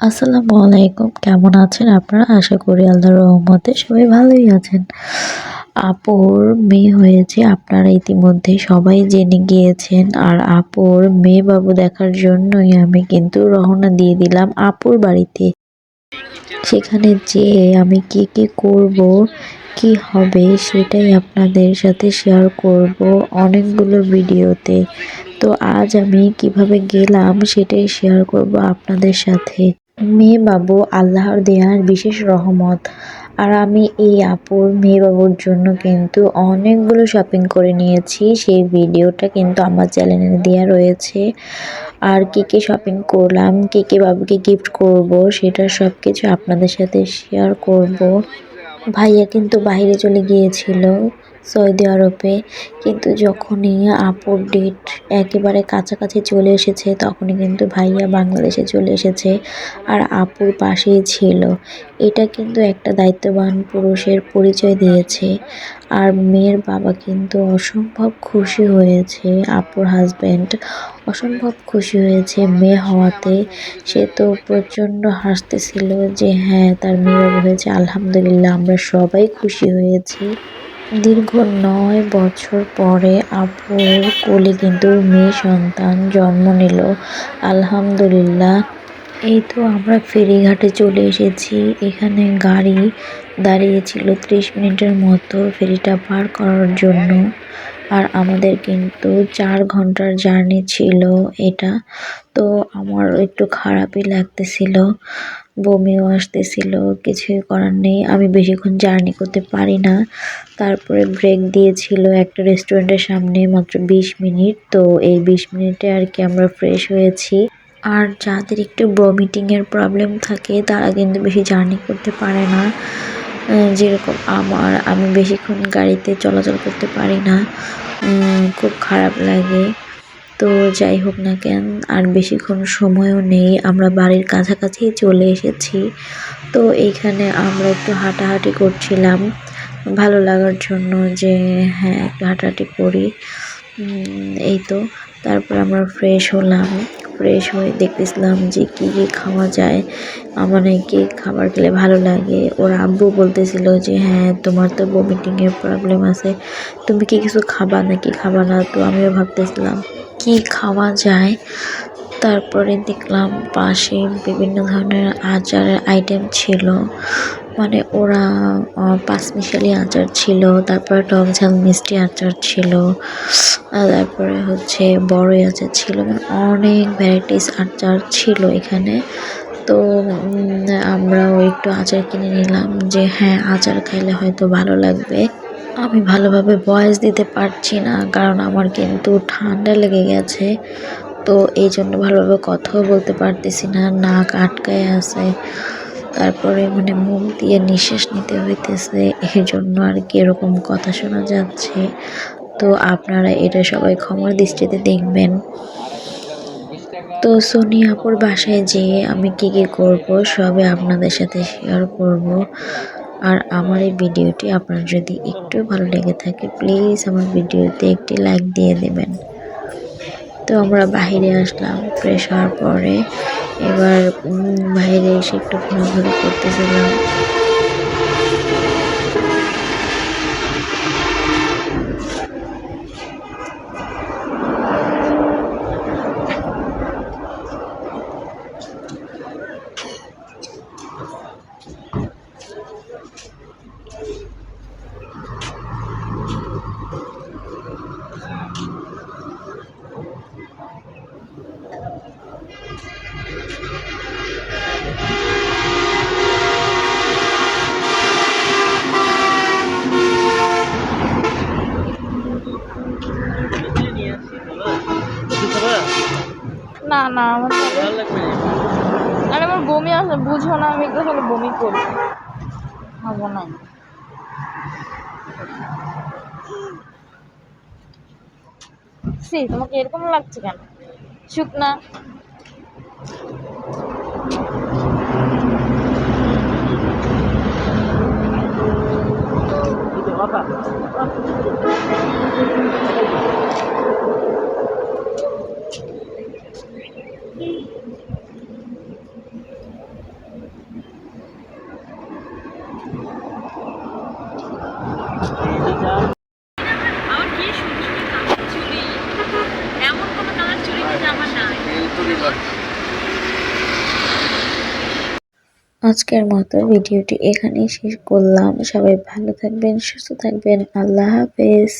আসসালামু আলাইকুম। কেমন আছেন আপনারা? আশা করি আল্লাহর রহমতে সবাই ভালোই আছেন। আপুর মেয়ে হয়েছে আপনারা ইতিমধ্যে সবাই জেনে গিয়েছেন। আর আপুর মেয়ে বাবু দেখার জন্যই আমি কিন্তু রওনা দিয়ে দিলাম আপুর বাড়িতে। সেখানে যেয়ে আমি কি করব, কি হবে সেটাই আপনাদের সাথে শেয়ার করব অনেকগুলো ভিডিওতে। তো আজ আমি কিভাবে গেলাম সেটাই শেয়ার করব আপনাদের সাথে। মেয়ে বাবু আল্লাহর দেয়ার বিশেষ রহমত। আর আমি এই আপুর মেয়ে বাবুর জন্য কিন্তু অনেকগুলো শপিং করে নিয়েছি। সেই ভিডিওটা কিন্তু আমার চ্যানেলে দেওয়া রয়েছে। আর কি শপিং করলাম, কি বাবুকে গিফট করব সেটা সব কিছু আপনাদের সাথে শেয়ার করব। ভাইয়া কিন্তু বাইরে চলে গিয়েছিল সৌদি আরবে, কিন্তু যখনই আপুর ডেট একেবারে কাছাকাছি চলে এসেছে তখনই কিন্তু ভাইয়া বাংলাদেশে চলে এসেছে আর আপুর পাশেই ছিল। এটা কিন্তু একটা দায়িত্ববান পুরুষের পরিচয় দিয়েছে। আর মেয়ের বাবা কিন্তু অসম্ভব খুশি হয়েছে, আপুর হাজব্যান্ড অসম্ভব খুশি হয়েছে মেয়ে হওয়াতে। সে তো প্রচণ্ড হাসতেছিল যে হ্যাঁ তার মেয়ে বাবু হয়েছে, আলহামদুলিল্লাহ আমরা সবাই খুশি হয়েছি। দীর্ঘ ৯ বছর পরে আপুর কোলে কিন্তু মেয়ে সন্তান জন্ম নিল, আলহামদুলিল্লাহ। এই তো আমরা ফেরিঘাটে চলে এসেছি। এখানে গাড়ি দাঁড়িয়েছিল 30 মিনিটের মতো ফেরিটা পার করার জন্য। আর আমাদের কিন্তু 4 ঘন্টার জার্নি ছিল এটা। তো আমার একটু খারাপই লাগতেছিল, বমিও আসতেছিল, কিছুই করার নেই। আমি বেশিক্ষণ জার্নি করতে পারি না। তারপরে ব্রেক দিয়েছিল একটা রেস্টুরেন্টের সামনে, মাত্র 20 মিনিট। তো এই 20 মিনিটে আর কি আমরা ফ্রেশ হয়েছি। আর যাদের একটু ভমিটিংয়ের প্রবলেম থাকে তারা কিন্তু বেশি জার্নি করতে পারে না, যেরকম আমি বেশিক্ষণ গাড়িতে চলাচল করতে পারি না, খুব খারাপ লাগে। তো যাই হোক না কেন, আর বেশিক্ষণ সময়ও নেই, আমরা বাড়ির কাছাকাছি চলে এসেছি। তো এইখানে আমরা একটু হাঁটাহাঁটি করছিলাম ভালো লাগার জন্য, যে হ্যাঁ একটু হাঁটাহাঁটি করি। এই তো তারপর আমরা ফ্রেশ হলাম। ফ্রেশ হয়ে দেখতেছিলাম যে কি খাওয়া যায়, মানে কি খাবার খেলে ভালো লাগে। ওর আব্বু বলতেছিল যে হ্যাঁ তোমার তো ভমিটিংয়ের প্রবলেম আছে, তুমি কি কিছু খাবা নাকি খাবা না। তো আমিও ভাবতেছিলাম কি খাওয়া যায়। তারপরে দেখলাম পাশে বিভিন্ন ধরনের আচারের আইটেম ছিল, মানে ওরা পাঁচমিশালি আচার ছিল, তারপরে টক ঝাল মিষ্টি আচার ছিল, তারপরে হচ্ছে বড়ই আচার ছিল, মানে অনেক ভ্যারাইটিস আচার ছিল এখানে। তো আমরাও একটু আচার কিনে নিলাম, যে হ্যাঁ আচার খাইলে হয়তো ভালো লাগবে। আমি ভালোভাবে ভয়েস দিতে পারছি না কারণ আমার কিন্তু ঠান্ডা লেগে গেছে। তো এই জন্য ভালোভাবে কথাও বলতে পারতেছি না, নাক আটকায় আছে। তারপরে মানে মুখ দিয়ে নিঃশ্বাস নিতে হইতেছে, এই জন্য আর কি এরকম কথা শোনা যাচ্ছে। তো আপনারা এটা সবাই ক্ষমার দৃষ্টিতে দেখবেন। তো সোনি আপুর বাসায় যেয়ে আমি কি করব সবে আপনাদের সাথে শেয়ার করব। আর আমার এই ভিডিওটি আপনার যদি একটু ভালো লেগে থাকে প্লিজ আমার ভিডিওতে একটি লাইক দিয়ে দেবেন। তো আমরা বাইরে আসলাম ফ্রেশ হওয়ার পরে। এবার বাইরে এসে একটু ঘোরাঘুরি করতেছিলাম। না না আমার আরে আমার বমি আসে, বুঝো না আমি একটু খালি বমি করি, খাবো না। তোমাকে এরকম লাগছে কেন? শুকনা আমার কি সুন্দর সুন্দর কালার চুড়ি, এমন কোনো কালার চুড়ি কিন্তু আমার নাই। আজকের মতো ভিডিওটি এখানেই শেষ করলাম। সবাই ভালো থাকবেন, সুস্থ থাকবেন। আল্লাহ হাফেজ।